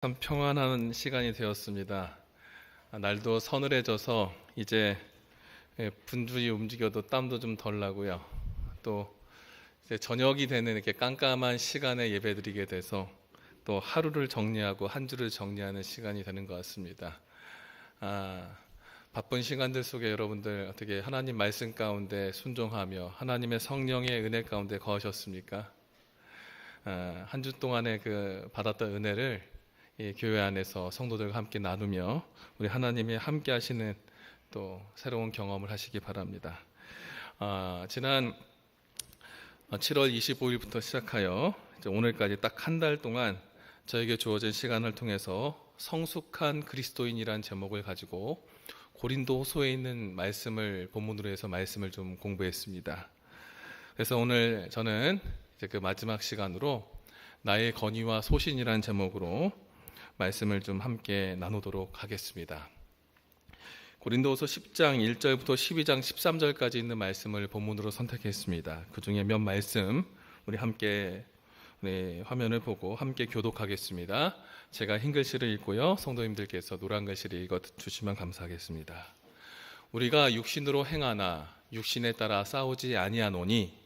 참 평안한 시간이 되었습니다. 날도 서늘해져서 이제 분주히 움직여도 땀도 좀 덜 나고요. 또 이제 저녁이 되는 이렇게 깜깜한 시간에 예배드리게 돼서 또 하루를 정리하고 한 주를 정리하는 시간이 되는 것 같습니다. 바쁜 시간들 속에 여러분들 어떻게 하나님 말씀 가운데 순종하며 하나님의 성령의 은혜 가운데 거하셨습니까? 한 주 동안에 받았던 은혜를 이 교회 안에서 성도들과 함께 나누며 우리 하나님이 함께 하시는 또 새로운 경험을 하시기 바랍니다. 지난 7월 25일부터 시작하여 이제 오늘까지 딱 한 달 동안 저에게 주어진 시간을 통해서 성숙한 그리스도인이란 제목을 가지고 고린도후서에 있는 말씀을 본문으로 해서 말씀을 좀 공부했습니다. 그래서 오늘 저는 이제 그 마지막 시간으로 나의 건의와 소신이란 제목으로 말씀을 좀 함께 나누도록 하겠습니다. 고린도후서 10장 1절부터 12장 13절까지 있는 말씀을 본문으로 선택했습니다. 그 중에 몇 말씀 우리 함께 화면을 보고 함께 교독하겠습니다. 제가 흰 글씨를 읽고요, 성도님들께서 노란 글씨를 읽어주시면 감사하겠습니다. 우리가 육신으로 행하나 육신에 따라 싸우지 아니하노니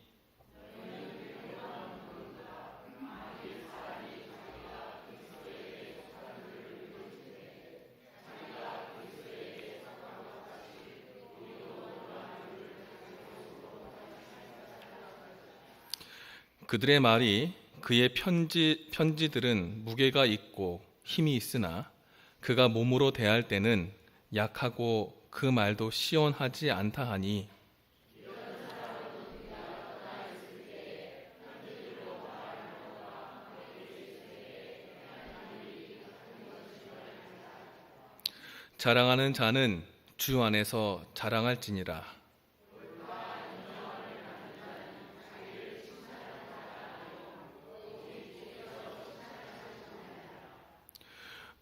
그들의 말이 그의 편지들은 무게가 있고 힘이 있으나 그가 몸으로 대할 때는 약하고 그 말도 시원하지 않다 하니 자랑하는 자는 주 안에서 자랑할지니라.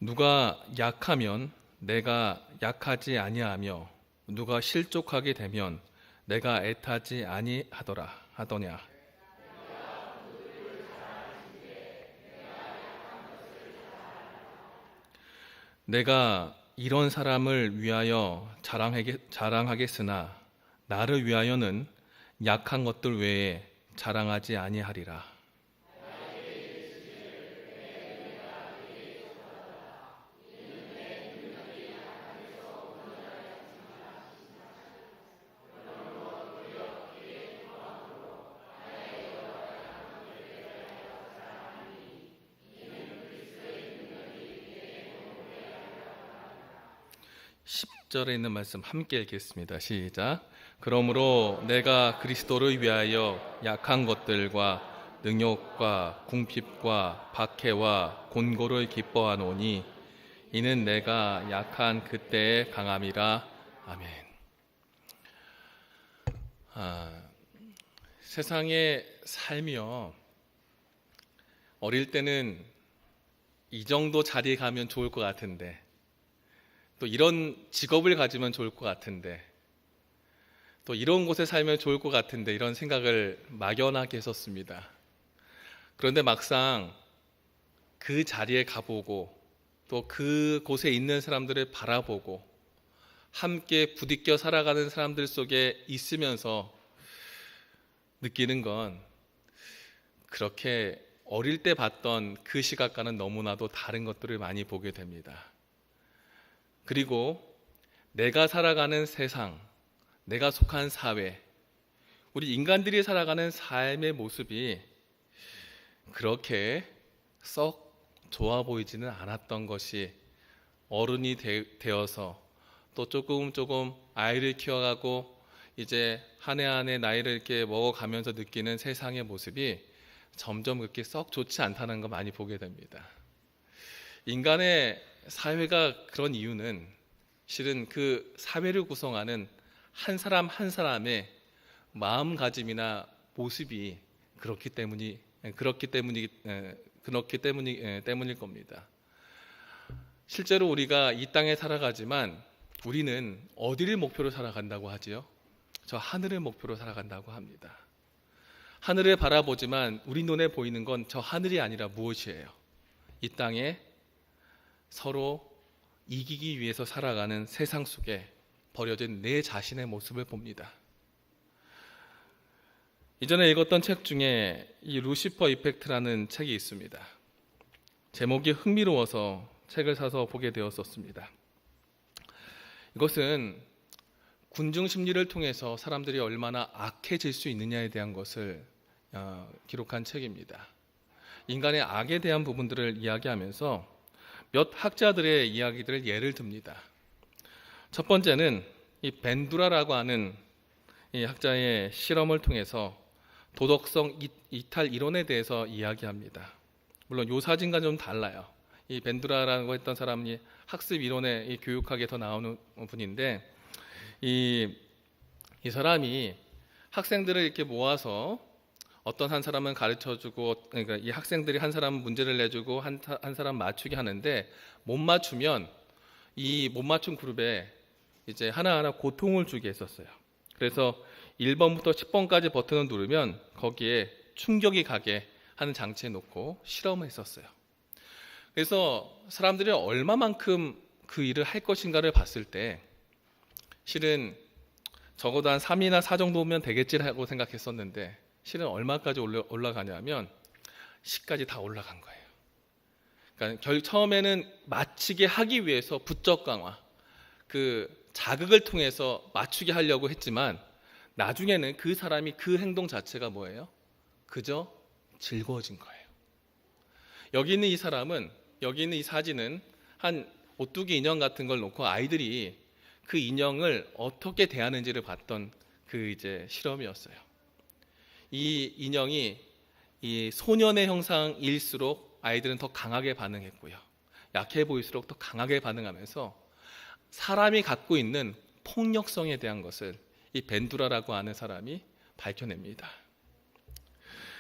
누가 약하면 내가 약하지 아니하며 누가 실족하게 되면 내가 애타지 아니하더냐. 내가 이런 사람을 위하여 자랑하겠으나 나를 위하여는 약한 것들 외에 자랑하지 아니하리라. 10절에 있는 말씀 함께 읽겠습니다. 시작. 그러므로 내가 그리스도를 위하여 약한 것들과 능욕과 궁핍과 박해와 곤고를 기뻐하노니 이는 내가 약한 그때의 강함이라. 아멘. 세상에 살며 어릴 때는 이 정도 자리에 가면 좋을 것 같은데, 또 이런 직업을 가지면 좋을 것 같은데, 또 이런 곳에 살면 좋을 것 같은데, 이런 생각을 막연하게 했었습니다. 그런데 막상 그 자리에 가보고 또 그곳에 있는 사람들을 바라보고 함께 부딪혀 살아가는 사람들 속에 있으면서 느끼는 건 그렇게 어릴 때 봤던 그 시각과는 너무나도 다른 것들을 많이 보게 됩니다. 그리고 내가 살아가는 세상, 내가 속한 사회, 우리 인간들이 살아가는 삶의 모습이 그렇게 썩 좋아 보이지는 않았던 것이 어른이 되어서 또 조금 아이를 키워가고 이제 한 해 한 해 나이를 이렇게 먹어가면서 느끼는 세상의 모습이 점점 그렇게 썩 좋지 않다는 거 많이 보게 됩니다. 인간의 사회가 그런 이유는 실은 그 사회를 구성하는 한 사람 한 사람의 마음가짐이나 모습이 그렇기 때문일 겁니다. 실제로 우리가 이 땅에 살아가지만 우리는 어디를 목표로 살아간다고 하지요? 저 하늘을 목표로 살아간다고 합니다. 하늘을 바라보지만 우리 눈에 보이는 건 저 하늘이 아니라 무엇이에요? 이 땅에 서로 이기기 위해서 살아가는 세상 속에 버려진 내 자신의 모습을 봅니다. 이전에 읽었던 책 중에 이 루시퍼 이펙트라는 책이 있습니다. 제목이 흥미로워서 책을 사서 보게 되었었습니다. 이것은 군중 심리를 통해서 사람들이 얼마나 악해질 수 있느냐에 대한 것을 기록한 책입니다. 인간의 악에 대한 부분들을 이야기하면서 몇 학자들의 이야기들을 예를 듭니다. 첫 번째는 이 벤두라라고 하는 이 학자의 실험을 통해서 도덕성 이탈 이론에 대해서 이야기합니다. 물론 요 사진과 좀 달라요. 이 벤두라라고 했던 사람이 학습 이론에 이 교육학에 더 나오는 분인데 이 사람이 학생들을 이렇게 모아서 어떤 한 사람은 가르쳐주고, 그러니까 이 학생들이 한 사람은 문제를 내주고 한 사람 맞추게 하는데 못 맞추면 이 못 맞춘 그룹에 이제 하나하나 고통을 주게 했었어요. 그래서 1번부터 10번까지 버튼을 누르면 거기에 충격이 가게 하는 장치에 놓고 실험을 했었어요. 그래서 사람들이 얼마만큼 그 일을 할 것인가를 봤을 때 실은 적어도 한 3이나 4 정도면 되겠지라고 생각했었는데 실은 얼마까지 올라가냐면 10까지 다 올라간 거예요. 그러니까 처음에는 맞히게 하기 위해서 부적 강화, 그 자극을 통해서 맞추게 하려고 했지만 나중에는 그 사람이 그 행동 자체가 뭐예요? 그저 즐거워진 거예요. 여기 있는 이 사람은, 여기 있는 이 사진은 한 오뚜기 인형 같은 걸 놓고 아이들이 그 인형을 어떻게 대하는지를 봤던 그 이제 실험이었어요. 이 인형이 이 소년의 형상일수록 아이들은 더 강하게 반응했고요. 약해 보일수록 더 강하게 반응하면서 사람이 갖고 있는 폭력성에 대한 것을 이 벤두라라고 하는 사람이 밝혀냅니다.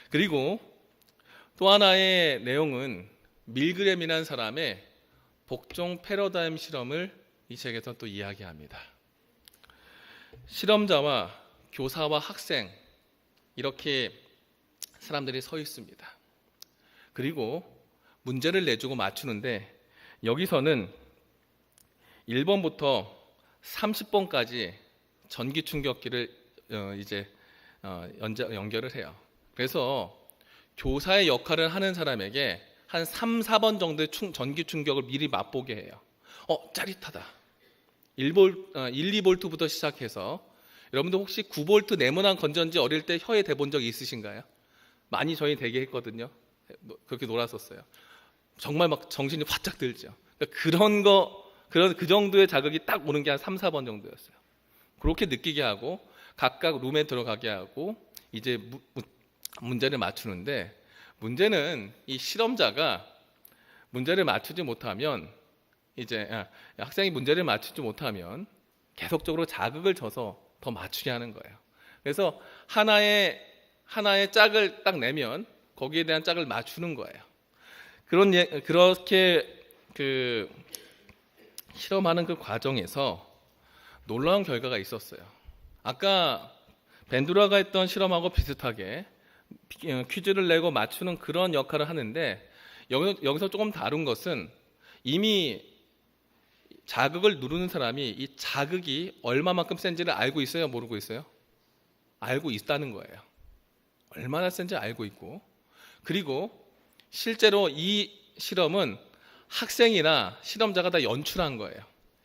그리고 또 하나의 내용은 밀그램이라는 사람의 복종 패러다임 실험을 이 책에서 또 이야기합니다. 실험자와 교사와 학생 이렇게 사람들이 서 있습니다. 그리고 문제를 내주고 맞추는데 여기서는 1번부터 30번까지 전기 충격기를 연결을 해요. 그래서 교사의 역할을 하는 사람에게 한 3, 4번 정도의 전기 충격을 미리 맛보게 해요. 짜릿하다. 1, 2볼트부터 시작해서 여러분들 혹시 9볼트 네모난 건전지 어릴 때 혀에 대본 적 있으신가요? 많이 저희 되게 했거든요. 그렇게 놀았었어요. 정말 막 정신이 화짝 들죠. 그러니까 그 정도의 자극이 딱 오는 게 한 3, 4번 정도였어요. 그렇게 느끼게 하고 각각 룸에 들어가게 하고 이제 문제를 맞추는데 문제는 이 실험자가 문제를 맞추지 못하면 이제 학생이 문제를 맞추지 못하면 계속적으로 자극을 줘서 더 맞추게 하는 거예요. 그래서 하나의 짝을 딱 내면 거기에 대한 짝을 맞추는 거예요. 그렇게 그 실험하는 그 과정에서 놀라운 결과가 있었어요. 아까 벤두라가 했던 실험하고 비슷하게 퀴즈를 내고 맞추는 그런 역할을 하는데 여기서 조금 다른 것은 이미 자극을 누르는 사람이 이 자극이 얼마만큼 센지를 알고 있어요? 모르고 있어요? 알고 있다는 거예요. 얼마나 센지 알고 있고 그리고 실제로 이 실험은 학생이나 실험자가 다 연출한 거예요.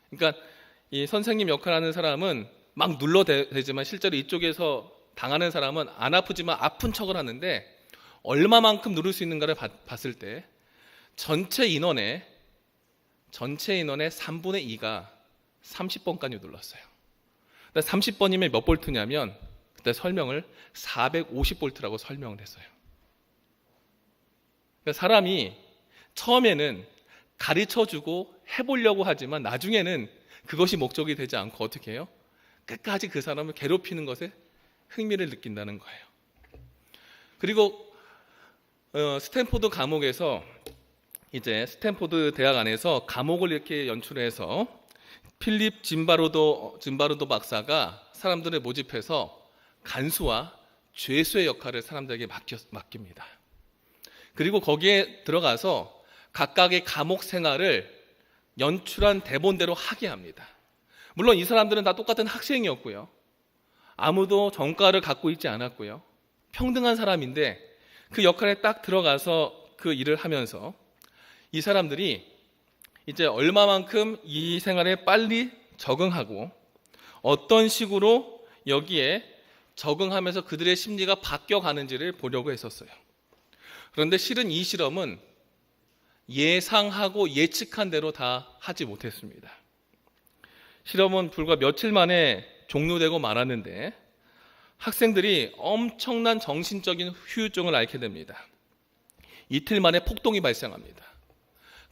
그러니까 이 선생님 역할하는 사람은 막 눌러대지만 실제로 이쪽에서 당하는 사람은 안 아프지만 아픈 척을 하는데 얼마만큼 누를 수 있는가를 봤을 때 전체 인원의 3분의 2가 30번까지 눌렀어요. 30번이면 몇 볼트냐면 그때 설명을 450볼트라고 설명을 했어요. 그러니까 사람이 처음에는 가르쳐주고 해보려고 하지만 나중에는 그것이 목적이 되지 않고 어떻게 해요? 끝까지 그 사람을 괴롭히는 것에 흥미를 느낀다는 거예요. 그리고 스탠포드 감옥에서 이제 스탠포드 대학 안에서 감옥을 이렇게 연출해서 필립 짐바르도 박사가 사람들을 모집해서 간수와 죄수의 역할을 사람들에게 맡깁니다. 그리고 거기에 들어가서 각각의 감옥 생활을 연출한 대본대로 하게 합니다. 물론 이 사람들은 다 똑같은 학생이었고요. 아무도 전과를 갖고 있지 않았고요. 평등한 사람인데 그 역할에 딱 들어가서 그 일을 하면서 이 사람들이 이제 얼마만큼 이 생활에 빨리 적응하고 어떤 식으로 여기에 적응하면서 그들의 심리가 바뀌어가는지를 보려고 했었어요. 그런데 실은 이 실험은 예상하고 예측한 대로 다 하지 못했습니다. 실험은 불과 며칠 만에 종료되고 말았는데 학생들이 엄청난 정신적인 후유증을 앓게 됩니다. 이틀 만에 폭동이 발생합니다.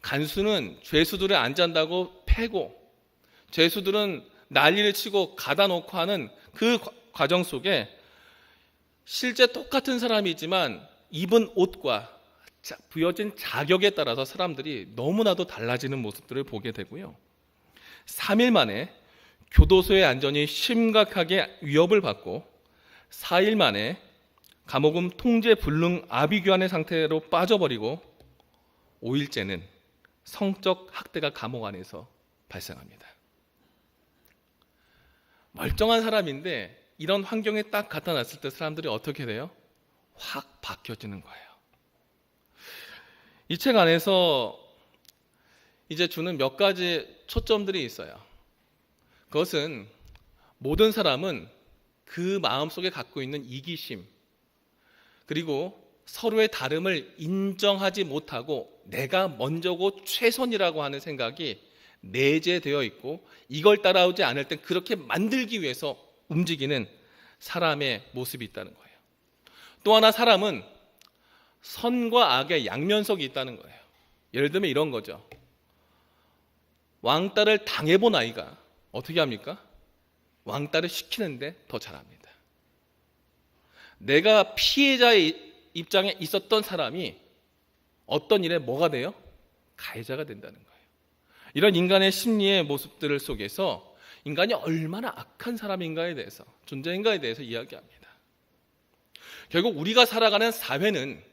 간수는 죄수들을 안 잔다고 패고 죄수들은 난리를 치고 가다 놓고 하는 그 과정 속에 실제 똑같은 사람이지만 입은 옷과 부여진 자격에 따라서 사람들이 너무나도 달라지는 모습들을 보게 되고요. 3일 만에 교도소의 안전이 심각하게 위협을 받고 4일 만에 감옥은 통제 불능 아비규환의 상태로 빠져버리고 5일째는 성적 학대가 감옥 안에서 발생합니다. 멀쩡한 사람인데 이런 환경에 딱 갖다 놨을 때 사람들이 어떻게 돼요? 확 바뀌어지는 거예요. 이 책 안에서 이제 주는 몇 가지 초점들이 있어요. 그것은 모든 사람은 그 마음속에 갖고 있는 이기심, 그리고 서로의 다름을 인정하지 못하고 내가 먼저고 최선이라고 하는 생각이 내재되어 있고 이걸 따라오지 않을 땐 그렇게 만들기 위해서 움직이는 사람의 모습이 있다는 거예요. 또 하나 사람은 선과 악의 양면석이 있다는 거예요. 예를 들면 이런 거죠. 왕따를 당해본 아이가 어떻게 합니까? 왕따를 시키는데 더 잘합니다. 내가 피해자의 입장에 있었던 사람이 어떤 일에 뭐가 돼요? 가해자가 된다는 거예요. 이런 인간의 심리의 모습들 속에서 인간이 얼마나 악한 사람인가에 대해서, 존재인가에 대해서 이야기합니다. 결국 우리가 살아가는 사회는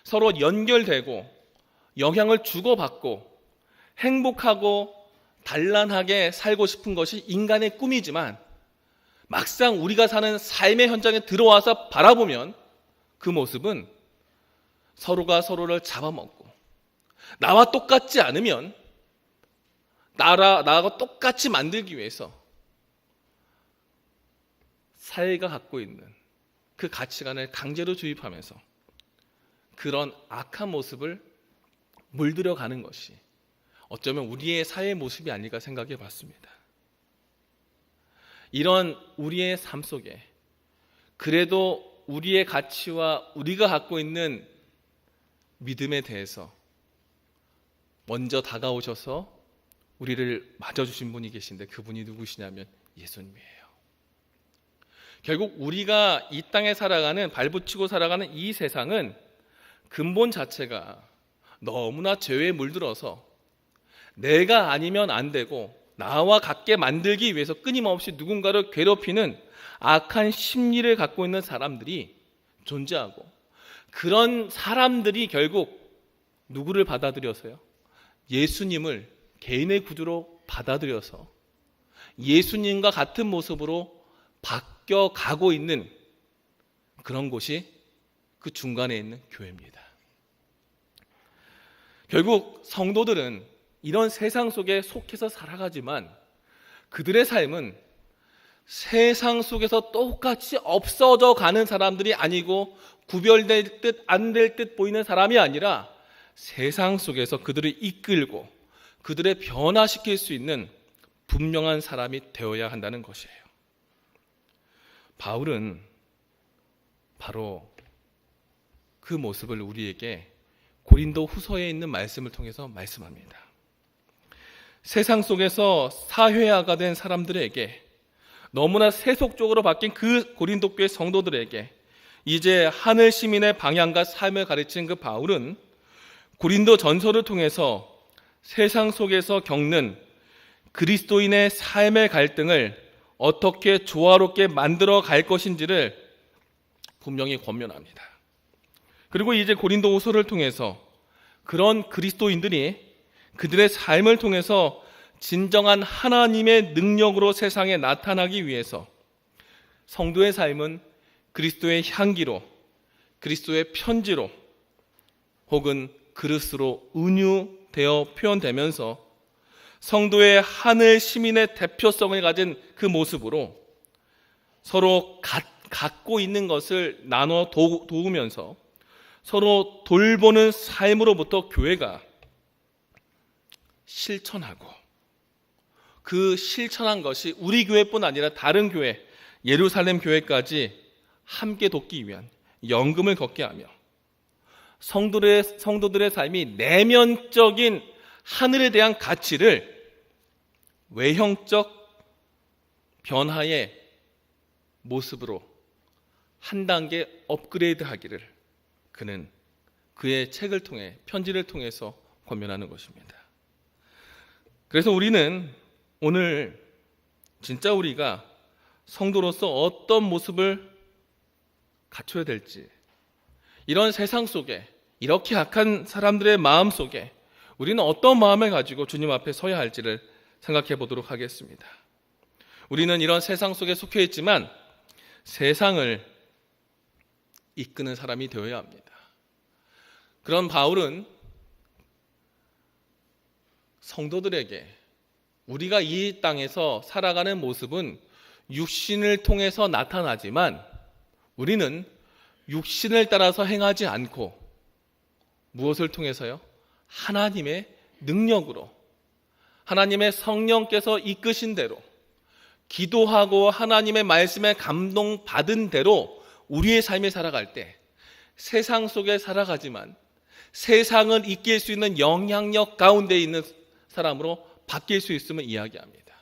서로 연결되고 영향을 주고받고 행복하고 단란하게 살고 싶은 것이 인간의 꿈이지만 막상 우리가 사는 삶의 현장에 들어와서 바라보면 그 모습은 서로가 서로를 잡아먹고 나와 똑같지 않으면 나하고 똑같이 만들기 위해서 사회가 갖고 있는 그 가치관을 강제로 주입하면서 그런 악한 모습을 물들여가는 것이 어쩌면 우리의 사회의 모습이 아닐까 생각해 봤습니다. 이런 우리의 삶 속에 그래도 우리의 가치와 우리가 갖고 있는 믿음에 대해서 먼저 다가오셔서 우리를 맞아주신 분이 계신데 그분이 누구시냐면 예수님이에요. 결국 우리가 이 땅에 살아가는, 발붙이고 살아가는 이 세상은 근본 자체가 너무나 죄에 물들어서 내가 아니면 안 되고 나와 같게 만들기 위해서 끊임없이 누군가를 괴롭히는 악한 심리를 갖고 있는 사람들이 존재하고, 그런 사람들이 결국 누구를 받아들여서요? 예수님을 개인의 구주로 받아들여서 예수님과 같은 모습으로 바뀌어 가고 있는 그런 곳이 그 중간에 있는 교회입니다. 결국 성도들은 이런 세상 속에 속해서 살아가지만 그들의 삶은 세상 속에서 똑같이 없어져 가는 사람들이 아니고 구별될 듯 안 될 듯 보이는 사람이 아니라 세상 속에서 그들을 이끌고 그들을 변화시킬 수 있는 분명한 사람이 되어야 한다는 것이에요. 바울은 바로 그 모습을 우리에게 고린도 후서에 있는 말씀을 통해서 말씀합니다. 세상 속에서 사회화가 된 사람들에게, 너무나 세속적으로 바뀐 그 고린도 교회 성도들에게 이제 하늘 시민의 방향과 삶을 가르친 그 바울은 고린도 전서를 통해서 세상 속에서 겪는 그리스도인의 삶의 갈등을 어떻게 조화롭게 만들어 갈 것인지를 분명히 권면합니다. 그리고 이제 고린도 후서를 통해서 그런 그리스도인들이 그들의 삶을 통해서 진정한 하나님의 능력으로 세상에 나타나기 위해서 성도의 삶은 그리스도의 향기로, 그리스도의 편지로 혹은 그릇으로 은유되어 표현되면서 성도의 하늘 시민의 대표성을 가진 그 모습으로 서로 갖고 있는 것을 나눠 도우면서 서로 돌보는 삶으로부터 교회가 실천하고, 그 실천한 것이 우리 교회뿐 아니라 다른 교회, 예루살렘 교회까지 함께 돕기 위한 연금을 걷게 하며 성도들의 삶이 내면적인 하늘에 대한 가치를 외형적 변화의 모습으로 한 단계 업그레이드 하기를 그는 그의 책을 통해, 편지를 통해서 권면하는 것입니다. 그래서 우리는 오늘 진짜 우리가 성도로서 어떤 모습을 갖춰야 될지, 이런 세상 속에, 이렇게 악한 사람들의 마음 속에 우리는 어떤 마음을 가지고 주님 앞에 서야 할지를 생각해 보도록 하겠습니다. 우리는 이런 세상 속에 속해 있지만 세상을 이끄는 사람이 되어야 합니다. 그런 바울은 성도들에게 우리가 이 땅에서 살아가는 모습은 육신을 통해서 나타나지만 우리는 육신을 따라서 행하지 않고 무엇을 통해서요? 하나님의 능력으로, 하나님의 성령께서 이끄신 대로, 기도하고 하나님의 말씀에 감동받은 대로 우리의 삶을 살아갈 때 세상 속에 살아가지만 세상을 이길 수 있는 영향력 가운데 있는 사람으로 바뀔 수 있음을 이야기합니다.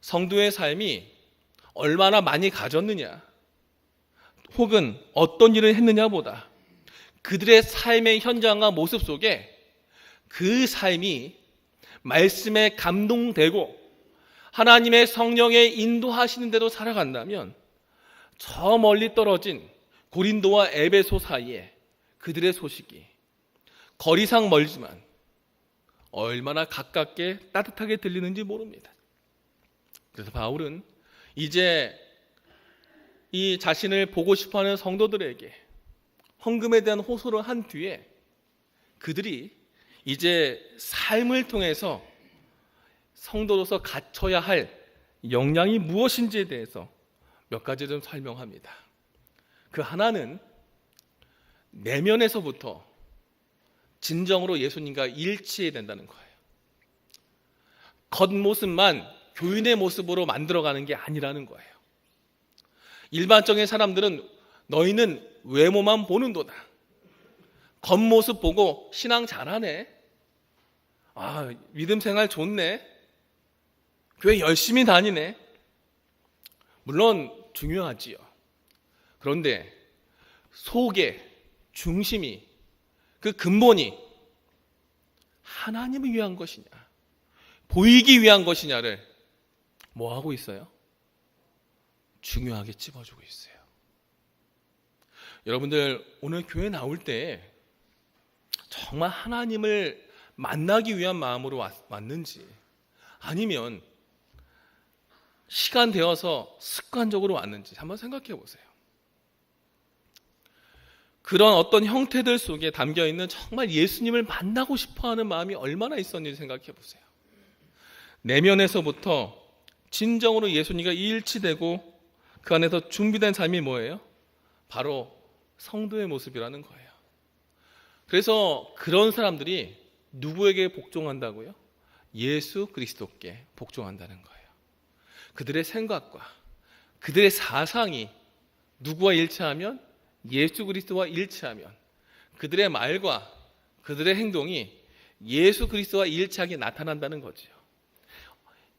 성도의 삶이 얼마나 많이 가졌느냐, 혹은 어떤 일을 했느냐보다 그들의 삶의 현장과 모습 속에 그 삶이 말씀에 감동되고 하나님의 성령의 인도하시는 대로 살아간다면 저 멀리 떨어진 고린도와 에베소 사이에 그들의 소식이 거리상 멀지만 얼마나 가깝게 따뜻하게 들리는지 모릅니다. 그래서 바울은 이제 이 자신을 보고 싶어하는 성도들에게 헌금에 대한 호소를 한 뒤에 그들이 이제 삶을 통해서 성도로서 갖춰야 할 역량이 무엇인지에 대해서 몇 가지 좀 설명합니다. 그 하나는 내면에서부터 진정으로 예수님과 일치해야 된다는 거예요. 겉모습만 교인의 모습으로 만들어가는 게 아니라는 거예요. 일반적인 사람들은 너희는 외모만 보는도다. 겉모습 보고 신앙 잘하네. 믿음 생활 좋네. 교회 열심히 다니네. 물론 중요하지요. 그런데 속에 중심이, 그 근본이 하나님을 위한 것이냐, 보이기 위한 것이냐를 뭐 하고 있어요? 중요하게 찝어주고 있어요. 여러분들 오늘 교회 나올 때 정말 하나님을 만나기 위한 마음으로 왔는지, 아니면 시간 되어서 습관적으로 왔는지 한번 생각해 보세요. 그런 어떤 형태들 속에 담겨있는 정말 예수님을 만나고 싶어하는 마음이 얼마나 있었는지 생각해 보세요. 내면에서부터 진정으로 예수님과 일치되고 그 안에서 준비된 삶이 뭐예요? 바로 성도의 모습이라는 거예요. 그래서 그런 사람들이 누구에게 복종한다고요? 예수 그리스도께 복종한다는 거예요. 그들의 생각과 그들의 사상이 누구와 일치하면? 예수 그리스도와 일치하면 그들의 말과 그들의 행동이 예수 그리스도와 일치하게 나타난다는 거죠.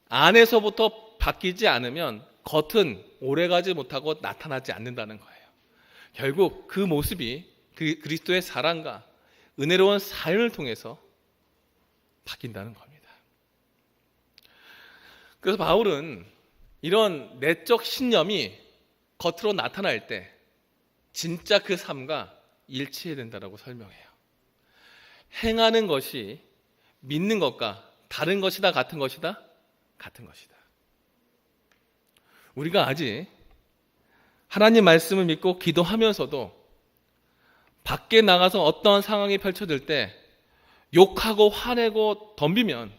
안에서부터 바뀌지 않으면 겉은 오래가지 못하고 나타나지 않는다는 거예요. 결국 그 모습이 그리스도의 사랑과 은혜로운 사연을 통해서 바뀐다는 겁니다. 그래서 바울은 이런 내적 신념이 겉으로 나타날 때 진짜 그 삶과 일치해야 된다고 설명해요. 행하는 것이 믿는 것과 다른 것이다, 같은 것이다? 같은 것이다. 우리가 아직 하나님 말씀을 믿고 기도하면서도 밖에 나가서 어떠한 상황이 펼쳐질 때 욕하고 화내고 덤비면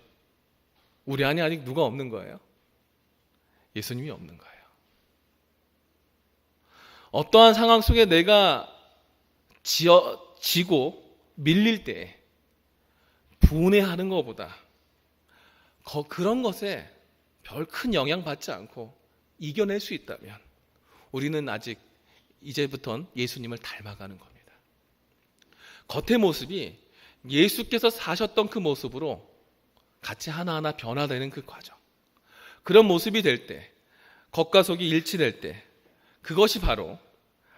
우리 안에 아직 누가 없는 거예요? 예수님이 없는 거예요. 어떠한 상황 속에 내가 지고 밀릴 때 분해하는 것보다 그런 것에 별 큰 영향 받지 않고 이겨낼 수 있다면 우리는 아직 이제부터는 예수님을 닮아가는 겁니다. 겉의 모습이 예수께서 사셨던 그 모습으로 같이 하나하나 변화되는 그 과정, 그런 모습이 될 때, 겉과 속이 일치될 때, 그것이 바로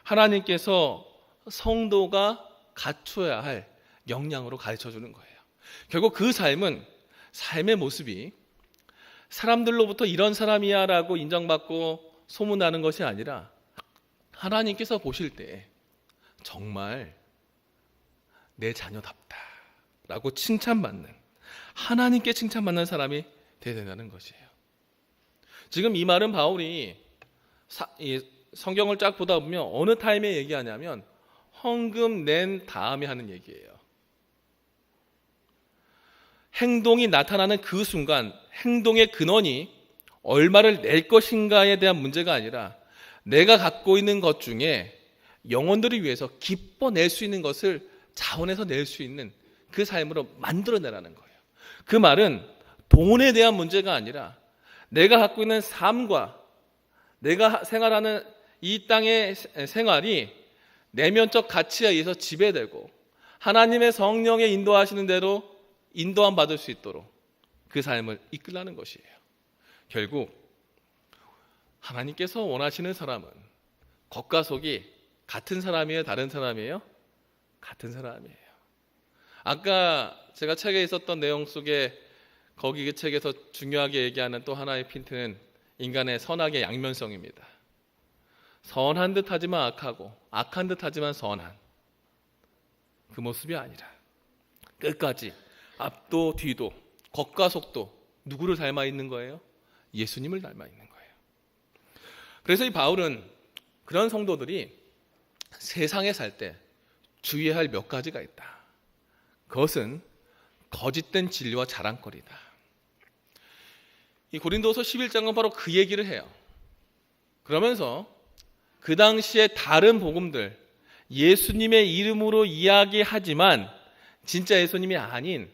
하나님께서 성도가 갖춰야 할 역량으로 가르쳐주는 거예요. 결국 그 삶의 모습이 사람들로부터 이런 사람이야 라고 인정받고 소문나는 것이 아니라 하나님께서 보실 때 정말 내 자녀답다 라고 칭찬받는, 하나님께 칭찬받는 사람이 되어야 된다는 것이에요. 지금 이 말은 바울이 성경을 쫙 보다 보면 어느 타임에 얘기하냐면 헌금 낸 다음에 하는 얘기예요. 행동이 나타나는 그 순간 행동의 근원이 얼마를 낼 것인가에 대한 문제가 아니라 내가 갖고 있는 것 중에 영혼들을 위해서 기뻐 낼 수 있는 것을 자원해서 낼 수 있는 그 삶으로 만들어내라는 거예요. 그 말은 돈에 대한 문제가 아니라 내가 갖고 있는 삶과 내가 생활하는 이 땅의 생활이 내면적 가치에 의해서 지배되고 하나님의 성령의 인도하시는 대로 인도함 받을 수 있도록 그 삶을 이끌라는 것이에요. 결국 하나님께서 원하시는 사람은 겉과 속이 같은 사람이에요? 다른 사람이에요? 같은 사람이에요. 아까 제가 책에 있었던 내용 속에 거기 그 책에서 중요하게 얘기하는 또 하나의 핀트는 인간의 선악의 양면성입니다. 선한 듯 하지만 악하고 악한 듯 하지만 선한 그 모습이 아니라 끝까지 앞도 뒤도 겉과 속도 누구를 닮아 있는 거예요? 예수님을 닮아 있는 거예요. 그래서 이 바울은 그런 성도들이 세상에 살 때 주의해야 할 몇 가지가 있다. 그것은 거짓된 진리와 자랑거리다. 이 고린도서 11장은 바로 그 얘기를 해요. 그러면서 그 당시에 다른 복음들, 예수님의 이름으로 이야기하지만 진짜 예수님이 아닌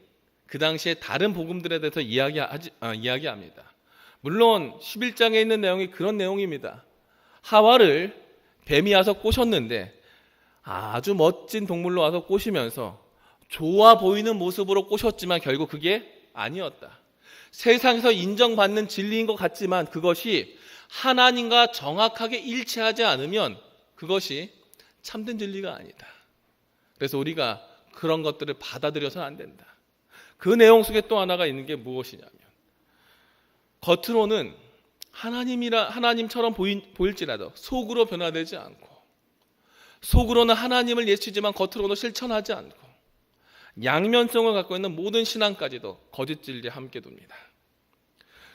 그 당시에 다른 복음들에 대해서 이야기합니다. 물론 11장에 있는 내용이 그런 내용입니다. 하와를 뱀이 와서 꼬셨는데 아주 멋진 동물로 와서 꼬시면서 좋아 보이는 모습으로 꼬셨지만 결국 그게 아니었다. 세상에서 인정받는 진리인 것 같지만 그것이 하나님과 정확하게 일치하지 않으면 그것이 참된 진리가 아니다. 그래서 우리가 그런 것들을 받아들여서는 안 된다. 그 내용 속에 또 하나가 있는 게 무엇이냐면 겉으로는 하나님처럼 보일지라도 속으로 변화되지 않고 속으로는 하나님을 예치지만 겉으로는 실천하지 않고 양면성을 갖고 있는 모든 신앙까지도 거짓 진리에 함께 둡니다.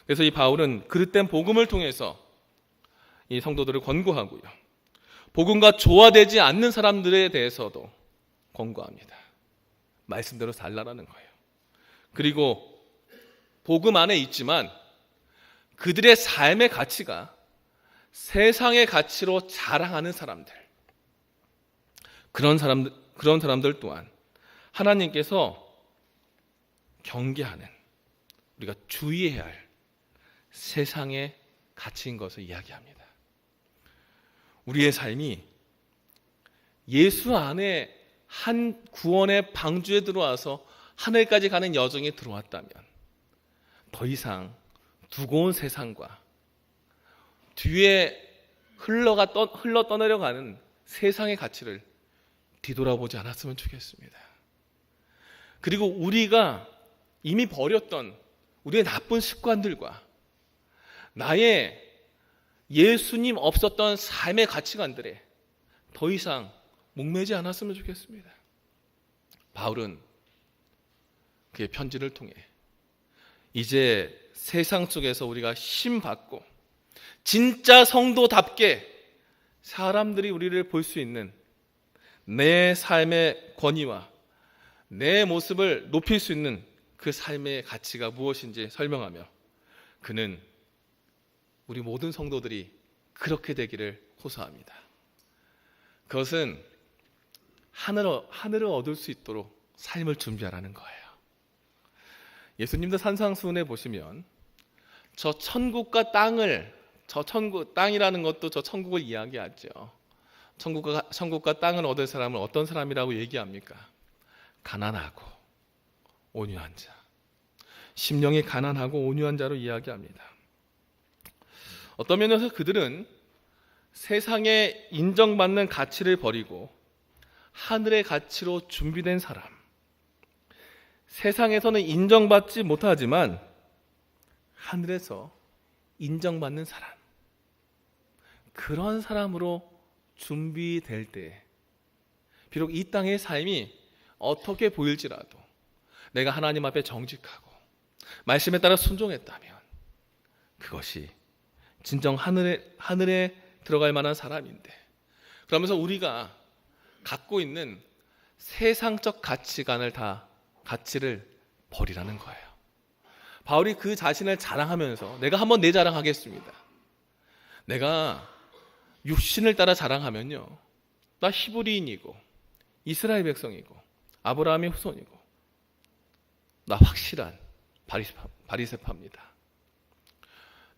그래서 이 바울은 그릇된 복음을 통해서 이 성도들을 권고하고요. 복음과 조화되지 않는 사람들에 대해서도 권고합니다. 말씀대로 살라라는 거예요. 그리고 복음 안에 있지만 그들의 삶의 가치가 세상의 가치로 자랑하는 사람들, 그런 사람들 또한 하나님께서 경계하는, 우리가 주의해야 할 세상의 가치인 것을 이야기합니다. 우리의 삶이 예수 안에 한 구원의 방주에 들어와서 하늘까지 가는 여정에 들어왔다면 더 이상 두고 온 세상과 뒤에 흘러 떠내려가는 세상의 가치를 뒤돌아보지 않았으면 좋겠습니다. 그리고 우리가 이미 버렸던 우리의 나쁜 습관들과 나의 예수님 없었던 삶의 가치관들에 더 이상 목매지 않았으면 좋겠습니다. 바울은 그의 편지를 통해 이제 세상 속에서 우리가 힘 받고 진짜 성도답게 사람들이 우리를 볼 수 있는 내 삶의 권위와 내 모습을 높일 수 있는 그 삶의 가치가 무엇인지 설명하며 그는 우리 모든 성도들이 그렇게 되기를 호소합니다. 그것은 하늘을 얻을 수 있도록 삶을 준비하라는 거예요. 예수님도 산상수훈에 보시면 저 천국과 땅을, 땅이라는 것도 저 천국을 이야기하죠. 천국과 땅을 얻을 사람은 어떤 사람이라고 얘기합니까? 가난하고 온유한 자, 심령이 가난하고 온유한 자로 이야기합니다. 어떤 면에서 그들은 세상에 인정받는 가치를 버리고 하늘의 가치로 준비된 사람, 세상에서는 인정받지 못하지만 하늘에서 인정받는 사람, 그런 사람으로 준비될 때 비록 이 땅의 삶이 어떻게 보일지라도 내가 하나님 앞에 정직하고 말씀에 따라 순종했다면 그것이 진정 하늘에 들어갈 만한 사람인데, 그러면서 우리가 갖고 있는 세상적 가치를 버리라는 거예요. 바울이 그 자신을 자랑하면서 내가 한번 내 자랑하겠습니다. 내가 육신을 따라 자랑하면요, 나 히브리인이고 이스라엘 백성이고 아브라함의 후손이고 나 확실한 바리새파입니다.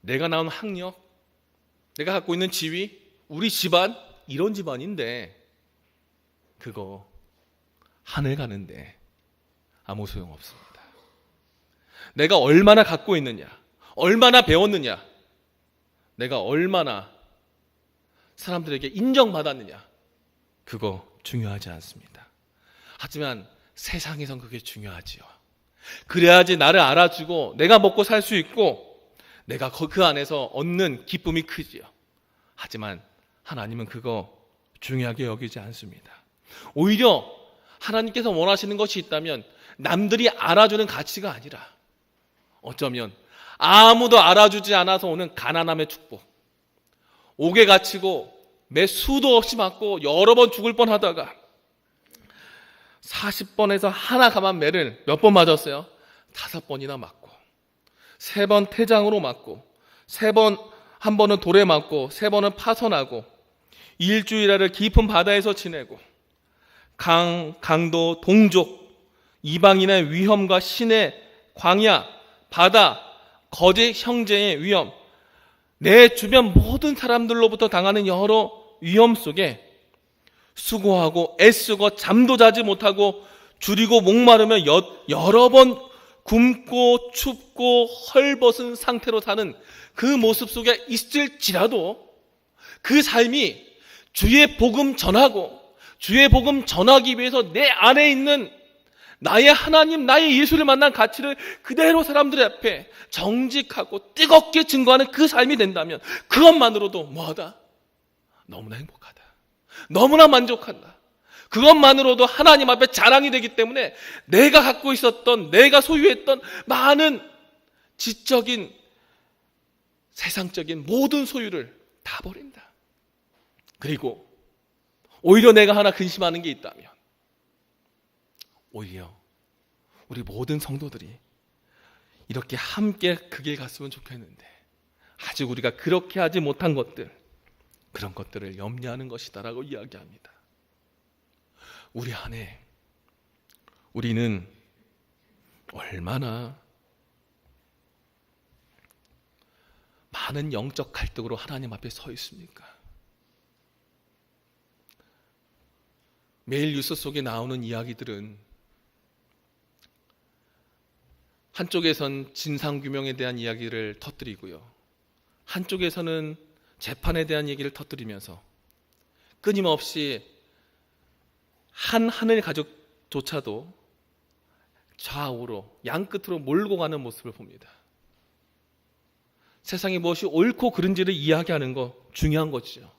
내가 나온 학력, 내가 갖고 있는 지위, 우리 집안 이런 집안인데 그거 하늘 가는데 아무 소용없습니다. 내가 얼마나 갖고 있느냐, 얼마나 배웠느냐, 내가 얼마나 사람들에게 인정받았느냐, 그거 중요하지 않습니다. 하지만 세상에선 그게 중요하지요. 그래야지 나를 알아주고 내가 먹고 살 수 있고 내가 그 안에서 얻는 기쁨이 크지요. 하지만 하나님은 그거 중요하게 여기지 않습니다. 오히려 하나님께서 원하시는 것이 있다면 남들이 알아주는 가치가 아니라 어쩌면 아무도 알아주지 않아서 오는 가난함의 축복, 옥에 갇히고 매 수도 없이 맞고 여러 번 죽을 뻔하다가 40번에서 하나 감한 매를 몇 번 맞았어요? 5번이나 맞고 3번 태장으로 맞고 한 번은 돌에 맞고 3번은 파선하고 일주일을 깊은 바다에서 지내고 강도, 동족, 이방인의 위험과 신의 광야, 바다, 거짓 형제의 위험, 내 주변 모든 사람들로부터 당하는 여러 위험 속에 수고하고 애쓰고 잠도 자지 못하고 줄이고 목마르며 여러 번 굶고 춥고 헐벗은 상태로 사는 그 모습 속에 있을지라도 그 삶이 주의 복음 전하고 주의 복음 전하기 위해서 내 안에 있는 나의 하나님, 나의 예수를 만난 가치를 그대로 사람들 앞에 정직하고 뜨겁게 증거하는 그 삶이 된다면 그것만으로도 뭐하다? 너무나 행복하다. 너무나 만족한다. 그것만으로도 하나님 앞에 자랑이 되기 때문에 내가 갖고 있었던, 내가 소유했던 많은 지적인 세상적인 모든 소유를 다 버린다. 그리고 오히려 내가 하나 근심하는 게 있다면 오히려 우리 모든 성도들이 이렇게 함께 그 길 갔으면 좋겠는데 아직 우리가 그렇게 하지 못한 것들, 그런 것들을 염려하는 것이다라고 이야기합니다. 우리 안에 우리는 얼마나 많은 영적 갈등으로 하나님 앞에 서 있습니까? 매일 뉴스 속에 나오는 이야기들은 한쪽에선 진상규명에 대한 이야기를 터뜨리고요, 한쪽에서는 재판에 대한 얘기를 터뜨리면서 끊임없이 한 하늘 가족조차도 좌우로 양끝으로 몰고 가는 모습을 봅니다. 세상에 무엇이 옳고 그른지를 이야기하는 거 중요한 거죠.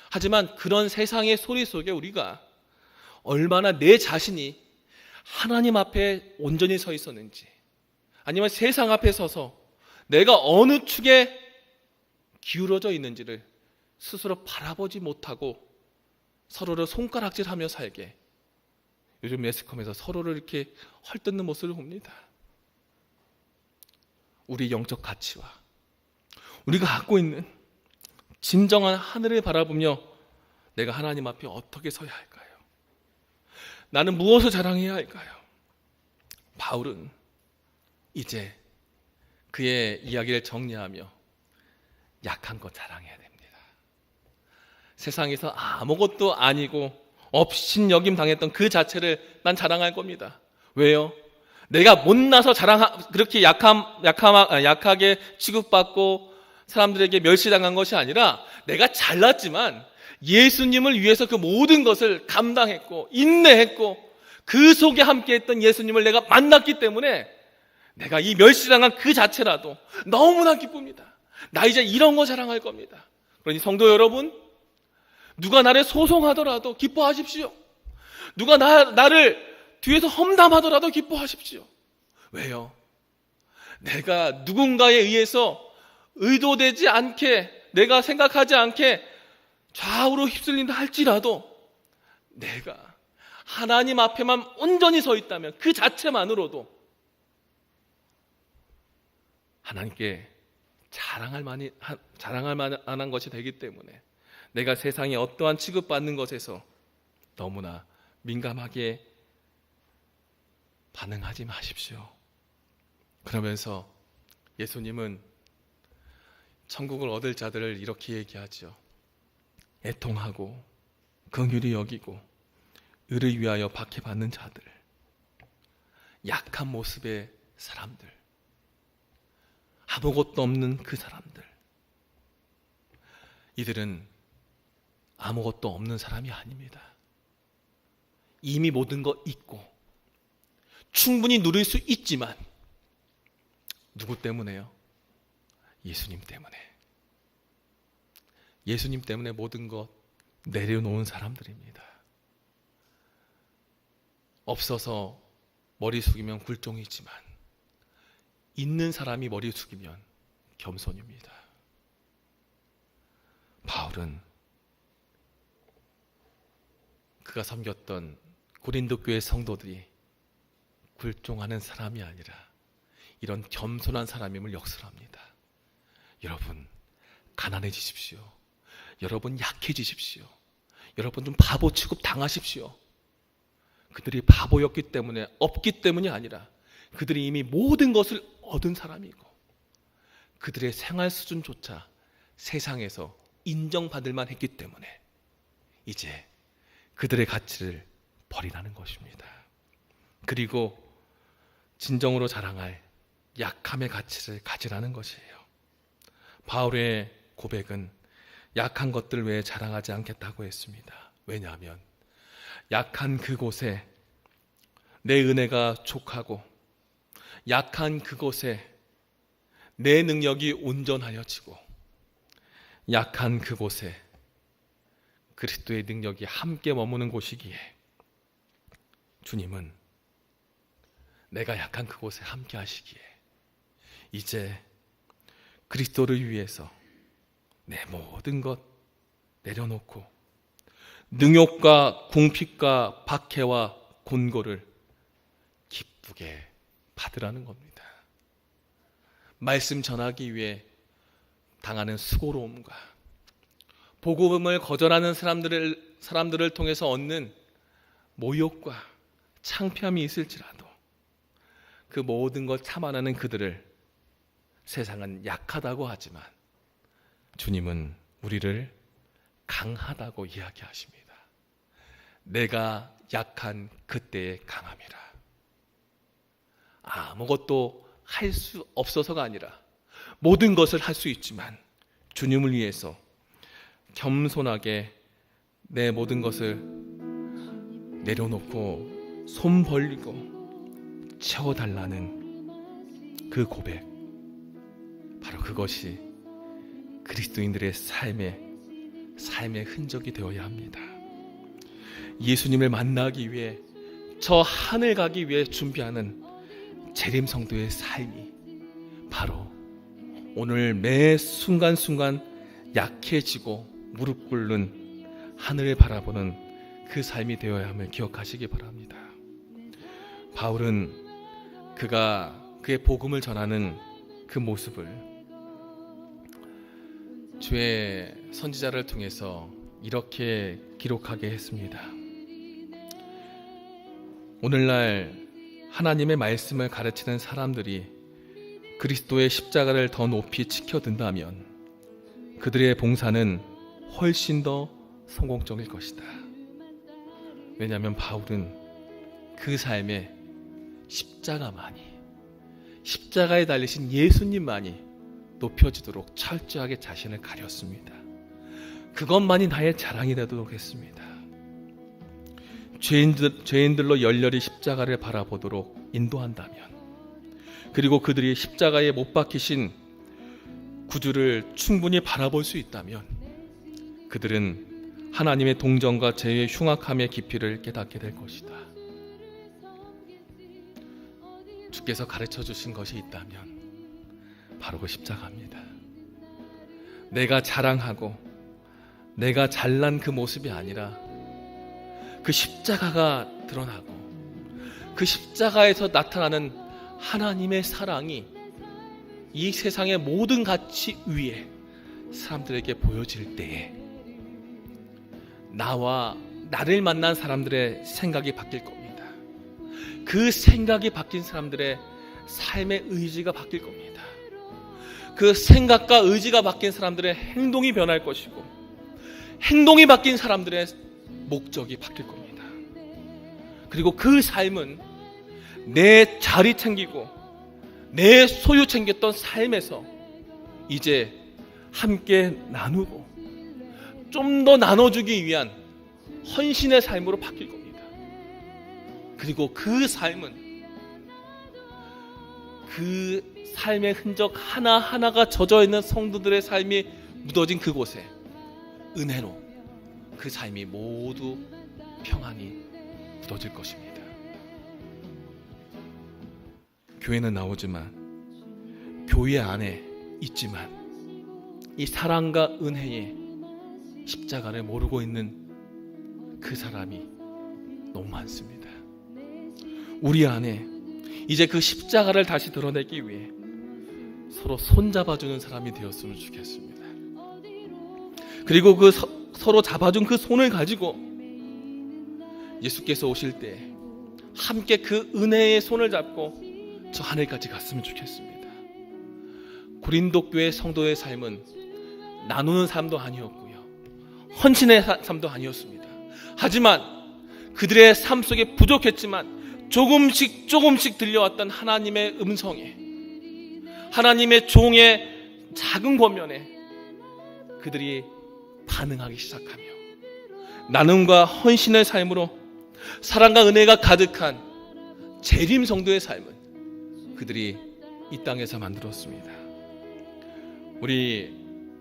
하지만 그런 세상의 소리 속에 우리가 얼마나 내 자신이 하나님 앞에 온전히 서 있었는지, 아니면 세상 앞에 서서 내가 어느 축에 기울어져 있는지를 스스로 바라보지 못하고 서로를 손가락질하며 살게, 요즘 매스컴에서 서로를 이렇게 헐뜯는 모습을 봅니다. 우리 영적 가치와 우리가 갖고 있는 진정한 하늘을 바라보며 내가 하나님 앞에 어떻게 서야 할까요? 나는 무엇을 자랑해야 할까요? 바울은 이제 그의 이야기를 정리하며 약한 것 자랑해야 됩니다. 세상에서 아무것도 아니고 업신여김 당했던 그 자체를 난 자랑할 겁니다. 왜요? 내가 못나서 그렇게 약하게 취급받고 사람들에게 멸시당한 것이 아니라 내가 잘났지만 예수님을 위해서 그 모든 것을 감당했고 인내했고 그 속에 함께했던 예수님을 내가 만났기 때문에 내가 이 멸시당한 그 자체라도 너무나 기쁩니다. 나 이제 이런 거 자랑할 겁니다. 그러니 성도 여러분, 누가 나를 소송하더라도 기뻐하십시오. 누가 나를 뒤에서 험담하더라도 기뻐하십시오. 왜요? 내가 누군가에 의해서 의도되지 않게, 내가 생각하지 않게 좌우로 휩쓸린다 할지라도 내가 하나님 앞에만 온전히 서 있다면 그 자체만으로도 하나님께 자랑할 만한 것이 되기 때문에 내가 세상에 어떠한 취급받는 것에서 너무나 민감하게 반응하지 마십시오. 그러면서 예수님은 천국을 얻을 자들을 이렇게 얘기하죠. 애통하고 긍휼히 여기고 의를 위하여 박해받는 자들, 약한 모습의 사람들, 아무것도 없는 그 사람들, 이들은 아무것도 없는 사람이 아닙니다. 이미 모든 거 있고 충분히 누릴 수 있지만 누구 때문에요? 예수님 때문에. 예수님 때문에 모든 것 내려놓은 사람들입니다. 없어서 머리 숙이면 굴종이지만 있는 사람이 머리 숙이면 겸손입니다. 바울은 그가 섬겼던 고린도 교회 성도들이 굴종하는 사람이 아니라 이런 겸손한 사람임을 역설합니다. 여러분, 가난해지십시오. 여러분, 약해지십시오. 여러분, 좀 바보 취급 당하십시오. 그들이 바보였기 때문에, 없기 때문이 아니라 그들이 이미 모든 것을 얻은 사람이고 그들의 생활 수준조차 세상에서 인정받을 만했기 때문에 이제 그들의 가치를 버리라는 것입니다. 그리고 진정으로 자랑할 약함의 가치를 가지라는 것이에요. 바울의 고백은 약한 것들 외에 자랑하지 않겠다고 했습니다. 왜냐하면 약한 그곳에 내 은혜가 족하고 약한 그곳에 내 능력이 온전하여지고 약한 그곳에 그리스도의 능력이 함께 머무는 곳이기에 주님은 내가 약한 그곳에 함께 하시기에 이제 그리스도를 위해서 내 모든 것 내려놓고 능욕과 궁핍과 박해와 곤고를 기쁘게 받으라는 겁니다. 말씀 전하기 위해 당하는 수고로움과 복음을 거절하는 사람들을 통해서 얻는 모욕과 창피함이 있을지라도 그 모든 걸 참아내는 그들을 세상은 약하다고 하지만 주님은 우리를 강하다고 이야기하십니다. 내가 약한 그때의 강함이라. 아무것도 할 수 없어서가 아니라 모든 것을 할 수 있지만 주님을 위해서 겸손하게 내 모든 것을 내려놓고 손 벌리고 채워달라는 그 고백, 바로 그것이 그리스도인들의 삶의 흔적이 되어야 합니다. 예수님을 만나기 위해 저 하늘 가기 위해 준비하는 재림 성도의 삶이 바로 오늘 매 순간순간 약해지고 무릎 꿇는 하늘을 바라보는 그 삶이 되어야 함을 기억하시기 바랍니다. 바울은 그의 복음을 전하는 그 모습을 주의 선지자를 통해서 이렇게 기록하게 했습니다. 오늘날 하나님의 말씀을 가르치는 사람들이 그리스도의 십자가를 더 높이 지켜든다면 그들의 봉사는 훨씬 더 성공적일 것이다. 왜냐하면 바울은 그 삶에 십자가에 달리신 예수님만이 높여지도록 철저하게 자신을 가렸습니다. 그것만이 나의 자랑이 되도록 했습니다. 죄인들로 열렬히 십자가를 바라보도록 인도한다면, 그리고 그들이 십자가에 못 박히신 구주를 충분히 바라볼 수 있다면 그들은 하나님의 동정과 죄의 흉악함의 깊이를 깨닫게 될 것이다. 주께서 가르쳐 주신 것이 있다면 바로 그 십자가입니다. 내가 자랑하고 내가 잘난 그 모습이 아니라 그 십자가가 드러나고 그 십자가에서 나타나는 하나님의 사랑이 이 세상의 모든 가치 위에 사람들에게 보여질 때에 나와 나를 만난 사람들의 생각이 바뀔 겁니다. 그 생각이 바뀐 사람들의 삶의 의지가 바뀔 겁니다. 그 생각과 의지가 바뀐 사람들의 행동이 변할 것이고, 행동이 바뀐 사람들의 목적이 바뀔 겁니다. 그리고 그 삶은 내 자리 챙기고 내 소유 챙겼던 삶에서 이제 함께 나누고 좀 더 나눠주기 위한 헌신의 삶으로 바뀔 겁니다. 그리고 그 삶은 그 삶의 흔적 하나하나가 젖어있는 성도들의 삶이 묻어진 그곳에 은혜로 그 삶이 모두 평안히 묻어질 것입니다. 교회는 나오지만, 교회 안에 있지만 이 사랑과 은혜의 십자가를 모르고 있는 그 사람이 너무 많습니다. 우리 안에 이제 그 십자가를 다시 드러내기 위해 서로 손잡아주는 사람이 되었으면 좋겠습니다. 그리고 그 서로 잡아준 그 손을 가지고 예수께서 오실 때 함께 그 은혜의 손을 잡고 저 하늘까지 갔으면 좋겠습니다. 고린도 교회 성도의 삶은 나누는 삶도 아니었고요, 헌신의 삶도 아니었습니다. 하지만 그들의 삶 속에 부족했지만 조금씩 들려왔던 하나님의 음성에, 하나님의 종의 작은 권면에 그들이 반응하기 시작하며 나눔과 헌신의 삶으로 사랑과 은혜가 가득한 재림 성도의 삶을 그들이 이 땅에서 만들었습니다. 우리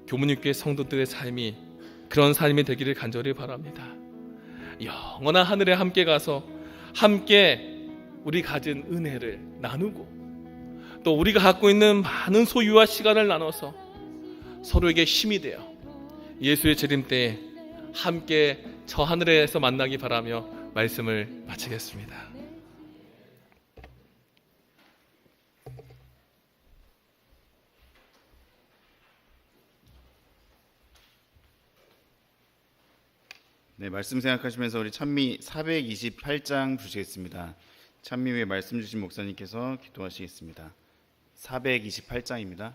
교문육교회 성도들의 삶이 그런 삶이 되기를 간절히 바랍니다. 영원한 하늘에 함께 가서 함께 우리 가진 은혜를 나누고 또 우리가 갖고 있는 많은 소유와 시간을 나눠서 서로에게 힘이 되어 예수의 재림 때에 함께 저 하늘에서 만나기 바라며 말씀을 마치겠습니다. 네, 말씀 생각하시면서 우리 찬미 428장 부르시겠습니다. 찬미 후에 말씀 주신 목사님께서 기도하시겠습니다. 428장입니다.